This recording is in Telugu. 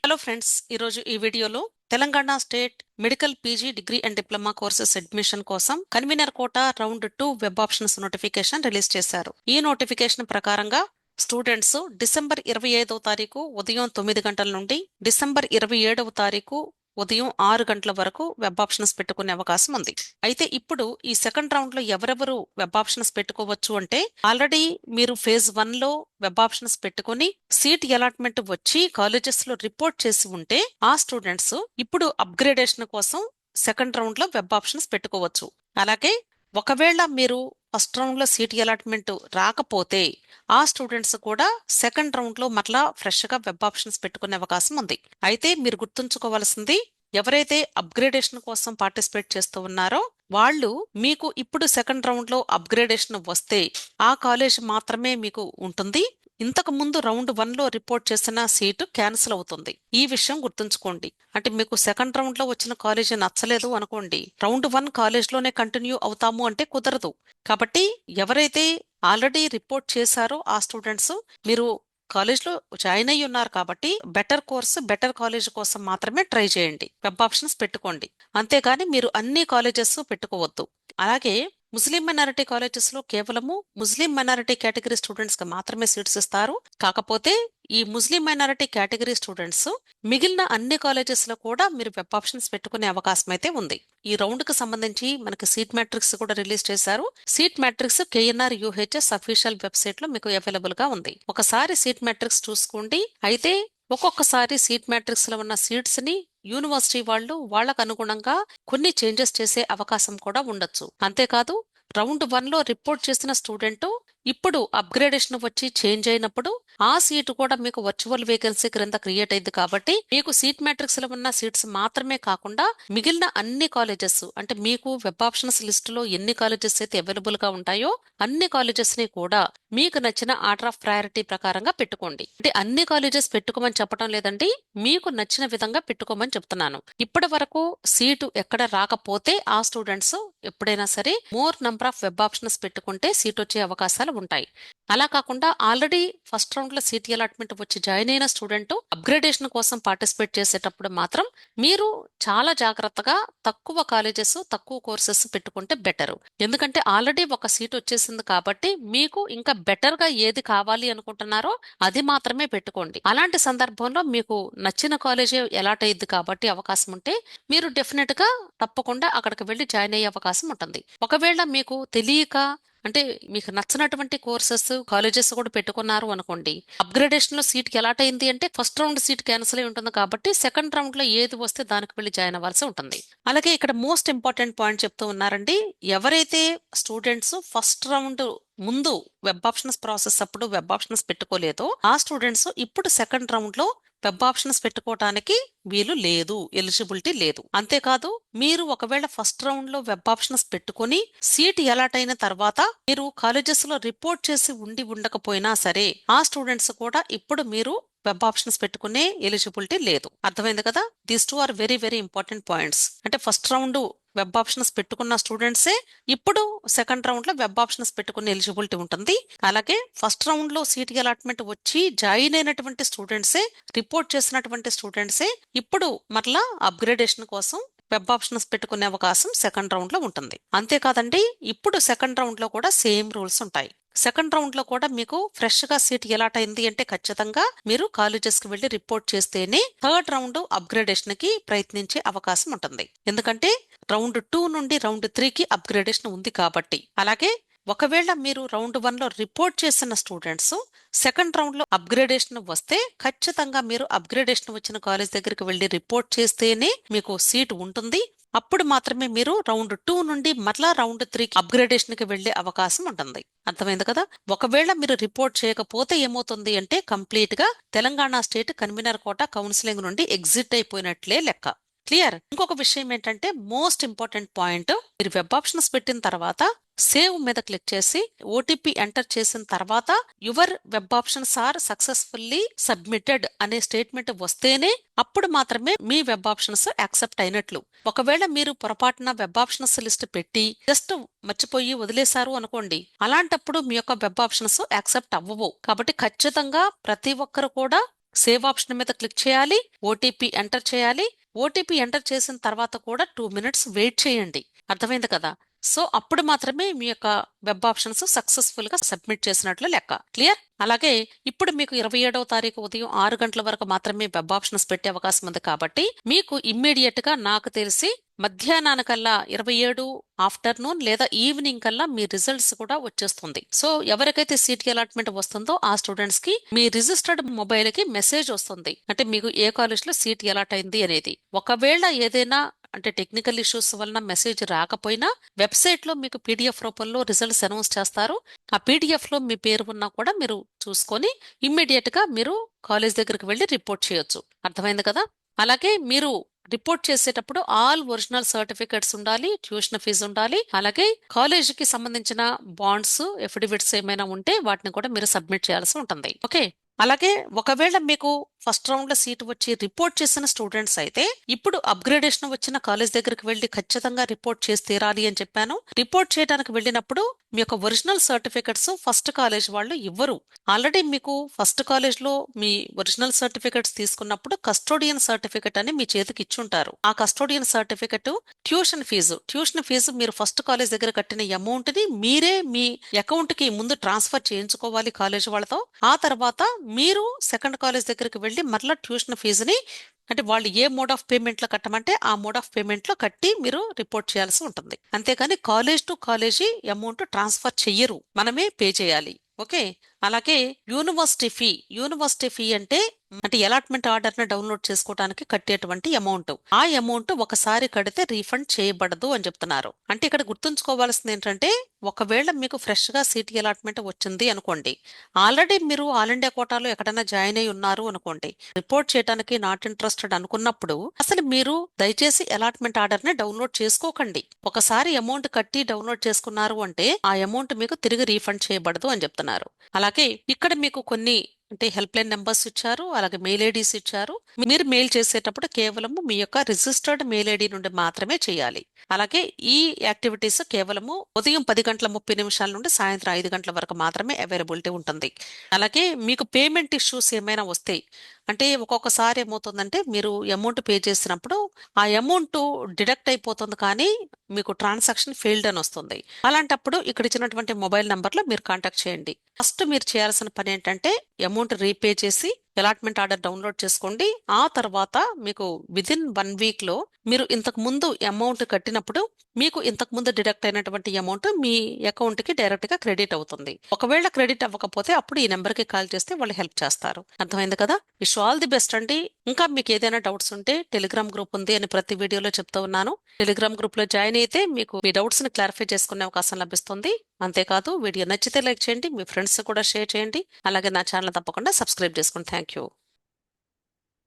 హలో ఫ్రెండ్స్, ఈరోజు ఈ వీడియోలో Telangana state medical PG degree and diploma courses admission కోసం convenor quota round 2 web options notification release చేశారు. ఈ నోటిఫికేషన్ ప్రకారంగా స్టూడెంట్స్ డిసెంబర్ 25వ తారీఖు ఉదయం 9 గంటల నుండి డిసెంబర్ 27వ తారీఖు ఉదయం 6 గంటల వరకు వెబ్ ఆప్షన్స్ పెట్టుకునే అవకాశం ఉంది. అయితే ఇప్పుడు ఈ సెకండ్ రౌండ్ లో ఎవరెవరు వెబ్ ఆప్షన్స్ పెట్టుకోవచ్చు అంటే, ఆల్రెడీ మీరు ఫేజ్ 1 లో వెబ్ ఆప్షన్స్ పెట్టుకుని సీట్ అలాట్మెంట్ వచ్చి కాలేజెస్ లో రిపోర్ట్ చేసి ఉంటే ఆ స్టూడెంట్స్ ఇప్పుడు అప్గ్రేడేషన్ కోసం సెకండ్ రౌండ్ లో వెబ్ ఆప్షన్స్ పెట్టుకోవచ్చు. అలాగే ఒకవేళ మీరు ఫస్ట్ రౌండ్ లో సీట్ అలాట్మెంట్ రాకపోతే ఆ స్టూడెంట్స్ కూడా సెకండ్ రౌండ్ లో మరలా ఫ్రెష్ గా వెబ్ ఆప్షన్స్ పెట్టుకునే అవకాశం ఉంది. అయితే మీరు గుర్తుంచుకోవాల్సింది, ఎవరైతే అప్గ్రేడేషన్ కోసం పార్టిసిపేట్ చేస్తూ ఉన్నారో వాళ్ళు మీకు ఇప్పుడు సెకండ్ రౌండ్ లో అప్గ్రేడేషన్ వస్తే ఆ కాలేజ్ మాత్రమే మీకు ఉంటుంది. ఇంతకు ముందు రౌండ్ 1 లో రిపోర్ట్ చేసిన సీటు క్యాన్సిల్ అవుతుంది. ఈ విషయం గుర్తుంచుకోండి. అంటే మీకు సెకండ్ రౌండ్ లో వచ్చిన కాలేజ్ నచ్చలేదు అనుకోండి, రౌండ్ 1 కాలేజ్ లోనే కంటిన్యూ అవుతాము అంటే కుదరదు. కాబట్టి ఎవరైతే ఆల్రెడీ రిపోర్ట్ చేశారో ఆ స్టూడెంట్స్ మీరు కాలేజ్లో జాయిన్ అయ్యి ఉన్నారు కాబట్టి బెటర్ కోర్స్ బెటర్ కాలేజ్ కోసం మాత్రమే ట్రై చేయండి. వెబ్ ఆప్షన్స్ పెట్టుకోండి. అంతేగాని మీరు అన్ని కాలేజెస్ పెట్టుకోవద్దు. అలాగే ముస్లిం మైనారిటీ కాలేజెస్ లో కేవలము ముస్లిం మైనారిటీ కేటగిరీ స్టూడెంట్స్ కి మాత్రమే సీట్స్ ఇస్తారు. కాకపోతే ఈ ముస్లిం మైనారిటీ కేటగిరీ స్టూడెంట్స్ మిగిలిన అన్ని కాలేజెస్ లో కూడా మీరు వెబ్ ఆప్షన్స్ పెట్టుకునే అవకాశం అయితే ఉంది. ఈ రౌండ్ కు సంబంధించి మనకి సీట్ మ్యాట్రిక్స్ కూడా రిలీజ్ చేశారు. Seat matrix KNR UHS official website లో మీకు అవైలబుల్ గా ఉంది. ఒకసారి సీట్ మ్యాట్రిక్స్ చూసుకోండి. అయితే ఒక్కొక్కసారి సీట్ మ్యాట్రిక్స్ లో ఉన్న సీట్స్ ని యూనివర్సిటీ వాళ్ళు వాళ్ళకు అనుగుణంగా కొన్ని చేంజెస్ చేసే అవకాశం కూడా ఉండొచ్చు. అంతేకాదు రౌండ్ 1 లో రిపోర్ట్ చేసిన స్టూడెంట్ ఇప్పుడు అప్గ్రేడేషన్ వచ్చి చేంజ్ అయినప్పుడు ఆ సీటు కూడా మీకు వర్చువల్ వేకెన్సీ క్రింద క్రియేట్ అయింది. కాబట్టి మీకు సీట్ మ్యాట్రిక్స్ లో ఉన్న సీట్స్ మాత్రమే కాకుండా మిగిలిన అన్ని కాలేజెస్, అంటే మీకు వెబ్ ఆప్షన్స్ లిస్ట్ లో ఎన్ని కాలేజెస్ అయితే అవైలబుల్ గా ఉంటాయో అన్ని కాలేజెస్ ని కూడా మీకు నచ్చిన ఆర్డర్ ఆఫ్ ప్రయారిటీ ప్రకారంగా పెట్టుకోండి. అంటే అన్ని కాలేజెస్ పెట్టుకోమని చెప్పడం లేదండి, మీకు నచ్చిన విధంగా పెట్టుకోమని చెప్తున్నాను. ఇప్పటి వరకు సీటు ఎక్కడ రాకపోతే ఆ స్టూడెంట్స్ ఎప్పుడైనా సరే more number of web options పెట్టుకుంటే సీట్ వచ్చే అవకాశాలు ఉంటాయి. అలా కాకుండా ఆల్రెడీ ఫస్ట్ రౌండ్ లో సీట్ అలాట్మెంట్ వచ్చి జాయిన్ అయిన స్టూడెంట్ అప్గ్రేడేషన్ కోసం పార్టిసిపేట్ చేసేటప్పుడు మాత్రం మీరు చాలా జాగ్రత్తగా తక్కువ కాలేజెస్ తక్కువ కోర్సెస్ పెట్టుకుంటే బెటర్. ఎందుకంటే ఆల్రెడీ ఒక సీట్ వచ్చేసింది కాబట్టి మీకు ఇంకా బెటర్ గా ఏది కావాలి అనుకుంటున్నారో అది మాత్రమే పెట్టుకోండి. అలాంటి సందర్భంలో మీకు నచ్చిన కాలేజీ అలాట్ అయ్యింది కాబట్టి అవకాశం ఉంటే మీరు డెఫినెట్ గా తప్పకుండా అక్కడికి వెళ్లి జాయిన్ అయ్యే అవకాశం ఉంటుంది. ఒకవేళ మీకు తెలియక, అంటే మీకు నచ్చినటువంటి కోర్సెస్ కాలేజెస్ కూడా పెట్టుకున్నారు అనుకోండి, అప్గ్రేడేషన్ లో సీట్ కి అలాట్ అయింది అంటే ఫస్ట్ రౌండ్ సీట్ క్యాన్సిల్ అయి ఉంటుంది. కాబట్టి సెకండ్ రౌండ్ లో ఏది వస్తే దానికి వెళ్ళి జాయిన్ అవ్వాల్సి ఉంటుంది. అలాగే ఇక్కడ మోస్ట్ ఇంపార్టెంట్ పాయింట్ చెప్తూ ఉన్నారండి, ఎవరైతే స్టూడెంట్స్ ఫస్ట్ రౌండ్ ముందు వెబ్ ఆప్షన్స్ ప్రాసెస్ అప్పుడు వెబ్ ఆప్షన్స్ పెట్టుకోలేదో ఆ స్టూడెంట్స్ ఇప్పుడు సెకండ్ రౌండ్ లో వెబ్ ఆప్షన్స్ పెట్టుకోవటానికి వీలు లేదు, ఎలిజిబిలిటీ లేదు. అంతేకాదు మీరు ఒకవేళ ఫస్ట్ రౌండ్ లో వెబ్ ఆప్షన్స్ పెట్టుకుని సీట్ అలాట్ అయిన తర్వాత మీరు కాలేజెస్ లో రిపోర్ట్ చేసి ఉండి ఉండకపోయినా సరే ఆ స్టూడెంట్స్ కూడా ఇప్పుడు మీరు వెబ్ ఆప్షన్స్ పెట్టుకునే ఎలిజిబిలిటీ లేదు. అర్థమైంది కదా? These 2 are very very important points. అంటే ఫస్ట్ రౌండ్ వెబ్ ఆప్షన్స్ పెట్టుకున్న స్టూడెంట్సే ఇప్పుడు సెకండ్ రౌండ్ లో వెబ్ ఆప్షన్స్ పెట్టుకునే ఎలిజిబిలిటీ ఉంటుంది. అలాగే ఫస్ట్ రౌండ్ లో సీట్ అలాట్మెంట్ వచ్చి జాయిన్ అయినటువంటి స్టూడెంట్సే, రిపోర్ట్ చేసినటువంటి స్టూడెంట్సే ఇప్పుడు మరలా అప్గ్రేడేషన్ కోసం వెబ్ ఆప్షన్స్ పెట్టుకునే అవకాశం సెకండ్ రౌండ్ లో ఉంటుంది. అంతేకాదండి, ఇప్పుడు సెకండ్ రౌండ్ లో కూడా సేమ్ రూల్స్ ఉంటాయి. సెకండ్ రౌండ్ లో కూడా మీకు ఫ్రెష్ గా సీట్ అలాట్ అయింది అంటే ఖచ్చితంగా మీరు కాలేజెస్ కి వెళ్లి రిపోర్ట్ చేస్తేనే థర్డ్ రౌండ్ అప్గ్రేడేషన్ కి ప్రయత్నించే అవకాశం ఉంటుంది. ఎందుకంటే రౌండ్ 2 నుండి రౌండ్ 3 కి అప్గ్రేడేషన్ ఉంది కాబట్టి. అలాగే ఒకవేళ మీరు రౌండ్ 1 లో రిపోర్ట్ చేసిన స్టూడెంట్స్ సెకండ్ రౌండ్ లో అప్గ్రేడేషన్ వస్తే ఖచ్చితంగా మీరు అప్గ్రేడేషన్ వచ్చిన కాలేజ్ దగ్గరికి వెళ్లి రిపోర్ట్ చేస్తేనే మీకు సీట్ ఉంటుంది. అప్పుడు మాత్రమే మీరు రౌండ్ 2 నుండి మరలా రౌండ్ 3 అప్గ్రేడేషన్ కి వెళ్లే అవకాశం ఉంటుంది. అర్థమైంది కదా? ఒకవేళ మీరు రిపోర్ట్ చేయకపోతే ఏమవుతుంది అంటే కంప్లీట్ గా Telangana state convener quota counselling నుండి ఎగ్జిట్ అయిపోయినట్లే లెక్క. క్లియర్? ఇంకొక విషయం ఏంటంటే మోస్ట్ ఇంపార్టెంట్ పాయింట్, మీరు వెబ్ ఆప్షన్స్ పెట్టిన తర్వాత సేవ్ మీద క్లిక్ చేసి ఓటీపీ ఎంటర్ చేసిన తర్వాత your web options are successfully submitted అనే స్టేట్మెంట్ వస్తేనే అప్పుడు మాత్రమే మీ వెబ్ ఆప్షన్స్ యాక్సెప్ట్ అయినట్లు. ఒకవేళ మీరు పొరపాటున వెబ్ ఆప్షన్స్ లిస్ట్ పెట్టి జస్ట్ మర్చిపోయి వదిలేశారు అనుకోండి, అలాంటప్పుడు మీ యొక్క వెబ్ ఆప్షన్స్ యాక్సెప్ట్ అవ్వవు. కాబట్టి ఖచ్చితంగా ప్రతి ఒక్కరు కూడా సేవ్ ఆప్షన్ మీద క్లిక్ చేయాలి, ఓటీపీ ఎంటర్ చేయాలి. ఓటీపీ ఎంటర్ చేసిన తర్వాత కూడా 2 minutes వెయిట్ చేయండి. అర్థమైంది కదా? సో అప్పుడు మాత్రమే మీ యొక్క వెబ్ ఆప్షన్స్ సక్సెస్ఫుల్ గా సబ్మిట్ చేసినట్లు లెక్క. క్లియర్? అలాగే ఇప్పుడు మీకు 27వ తారీఖు ఉదయం 6 గంటల వరకు మాత్రమే వెబ్ ఆప్షన్స్ పెట్టే అవకాశం ఉంది కాబట్టి మీకు ఇమ్మీడియట్ గా నాకు తెలిసి మధ్యాహ్నానికల్లా 27 ఆఫ్టర్నూన్ లేదా ఈవినింగ్ కల్లా మీ రిజల్ట్స్ కూడా వచ్చేస్తుంది. సో ఎవరికైతే సీట్ అలాట్మెంట్ వస్తుందో ఆ స్టూడెంట్స్ కి మీ రిజిస్టర్డ్ మొబైల్ కి మెసేజ్ వస్తుంది, అంటే మీకు ఏ కాలేజ్ లో సీట్ అలాట్ అయింది అనేది. ఒకవేళ ఏదైనా అంటే టెక్నికల్ ఇష్యూస్ వలన మెసేజ్ రాకపోయినా వెబ్సైట్ లో మీకు పీడిఎఫ్ రూపంలో రిజల్ట్స్ అనౌన్స్ చేస్తారు. ఆ పీడిఎఫ్ లో మీ పేరు ఉన్నా కూడా మీరు చూసుకొని ఇమ్మీడియట్ గా మీరు కాలేజ్ దగ్గరికి వెళ్లి రిపోర్ట్ చేయొచ్చు. అర్థమైంది కదా? అలాగే మీరు రిపోర్ట్ చేసేటప్పుడు ఆల్ ఒరిజినల్ సర్టిఫికెట్స్ ఉండాలి, ట్యూషన్ ఫీజు ఉండాలి, అలాగే కాలేజీకి సంబంధించిన బాండ్స్, ఎఫిడవిట్స్ ఏమైనా ఉంటే వాటిని కూడా మీరు సబ్మిట్ చేయాల్సి ఉంటుంది. ఓకే. అలాగే ఒకవేళ మీకు ఫస్ట్ రౌండ్ లో సీట్ వచ్చి రిపోర్ట్ చేసిన స్టూడెంట్స్ అయితే ఇప్పుడు అప్గ్రేడేషన్ వచ్చిన కాలేజ్ దగ్గరికి వెళ్లి ఖచ్చితంగా రిపోర్ట్ చేసి తీరాలి అని చెప్పాను. రిపోర్ట్ చేయడానికి వెళ్ళినప్పుడు మీ యొక్క ఒరిజినల్ సర్టిఫికెట్స్ ఫస్ట్ కాలేజ్ వాళ్ళు ఇవ్వరు. ఆల్రెడీ మీకు ఫస్ట్ కాలేజ్ లో మీ ఒరిజినల్ సర్టిఫికెట్స్ తీసుకున్నప్పుడు కస్టోడియన్ సర్టిఫికెట్ అని మీ చేతికి ఇచ్చుంటారు. ఆ కస్టోడియన్ సర్టిఫికెట్ ట్యూషన్ ఫీజు మీరు ఫస్ట్ కాలేజ్ దగ్గర కట్టిన అమౌంట్ ని మీరే మీ అకౌంట్ కి ముందు ట్రాన్స్ఫర్ చేయించుకోవాలి కాలేజ్ వాళ్ళతో. ఆ తర్వాత మీరు సెకండ్ కాలేజ్ దగ్గరికి వెళ్ళి మరలా ట్యూషన్ ఫీజుని అంటే వాళ్ళు ఏ మోడ్ ఆఫ్ పేమెంట్ లో కట్టమంటే ఆ మోడ్ ఆఫ్ పేమెంట్ లో కట్టి మీరు రిపోర్ట్ చేయాల్సి ఉంటుంది. అంతేకాని college to college amount transfer చెయ్యరు, మనమే పే చేయాలి. ఓకే. అలాగే యూనివర్సిటీ ఫీ అంటే అలాట్మెంట్ ఆర్డర్ ని డౌన్లోడ్ చేసుకోవడానికి కట్టేటువంటి అమౌంట్. ఆ అమౌంట్ ఒకసారి కడితే రీఫండ్ చేయబడదు అని చెప్తున్నారు. అంటే ఇక్కడ గుర్తుంచుకోవాల్సింది ఏంటంటే ఒకవేళ మీకు ఫ్రెష్ గా సీట్ అలాట్మెంట్ వచ్చింది అనుకోండి, ఆల్రెడీ మీరు ఆల్ ఇండియా కోటాలో ఎక్కడైనా జాయిన్ అయి ఉన్నారు అనుకోండి, రిపోర్ట్ చేయడానికి నాట్ ఇంట్రెస్టెడ్ అనుకున్నప్పుడు అసలు మీరు దయచేసి అలాట్మెంట్ ఆర్డర్ ని డౌన్లోడ్ చేసుకోకండి. ఒకసారి అమౌంట్ కట్టి డౌన్లోడ్ చేసుకున్నారు అంటే ఆ అమౌంట్ మీకు తిరిగి రీఫండ్ చేయబడదు అని చెప్తున్నారు. అలాగే ఇక్కడ మీకు కొన్ని అంటే హెల్ప్ లైన్ నెంబర్స్ ఇచ్చారు, అలాగే మెయిల్ ఐడీస్ ఇచ్చారు. మీరు మెయిల్ చేసేటప్పుడు కేవలం మీ యొక్క రిజిస్టర్డ్ మెయిల్ ఐడి నుండి మాత్రమే చేయాలి. అలాగే ఈ యాక్టివిటీస్ కేవలము ఉదయం 10:30 నుండి సాయంత్రం 5 గంటల వరకు మాత్రమే అవైలబిలిటీ ఉంటుంది. అలాగే మీకు పేమెంట్ ఇష్యూస్ ఏమైనా వస్తాయి అంటే ఒక్కొక్కసారి ఏమవుతుందంటే మీరు అమౌంట్ పే చేసినప్పుడు ఆ అమౌంట్ డిడక్ట్ అయిపోతుంది కానీ మీకు ట్రాన్సాక్షన్ ఫెయిల్డ్ అని వస్తుంది. అలాంటప్పుడు ఇక్కడ ఇచ్చినటువంటి మొబైల్ నంబర్లో మీరు కాంటాక్ట్ చేయండి. ఫస్ట్ మీరు చేయాల్సిన పని ఏంటంటే అమౌంట్ రీపే చేసి అలాట్మెంట్ ఆర్డర్ డౌన్లోడ్ చేసుకోండి. ఆ తర్వాత మీకు విదిన్ 1 week లో మీరు ఇంతకు ముందు అమౌంట్ కట్టినప్పుడు మీకు ఇంతకు ముందు డిడక్ట్ అయినటువంటి అమౌంట్ మీ అకౌంట్ కి డైరెక్ట్ గా క్రెడిట్ అవుతుంది. ఒకవేళ క్రెడిట్ అవ్వకపోతే అప్పుడు ఈ నెంబర్ కి కాల్ చేస్తే వాళ్ళు హెల్ప్ చేస్తారు. అర్థమైంది కదా? విష్ ఆల్ ది బెస్ట్ అండి. ఇంకా మీకు ఏదైనా డౌట్స్ ఉంటే టెలిగ్రామ్ గ్రూప్ ఉంది అని ప్రతి వీడియోలో చెప్తూ ఉన్నాను. టెలిగ్రామ్ గ్రూప్ లో జాయిన్ అయితే మీకు మీ డౌట్స్ ని క్లారిఫై చేసుకునే అవకాశం లభిస్తుంది. అంతేకాదు వీడియో నచ్చితే లైక్ చేయండి, మీ ఫ్రెండ్స్ కూడా షేర్ చేయండి. అలాగే నా ఛానల్ తప్పకుండా సబ్స్క్రైబ్ చేసుకోండి. Thank you.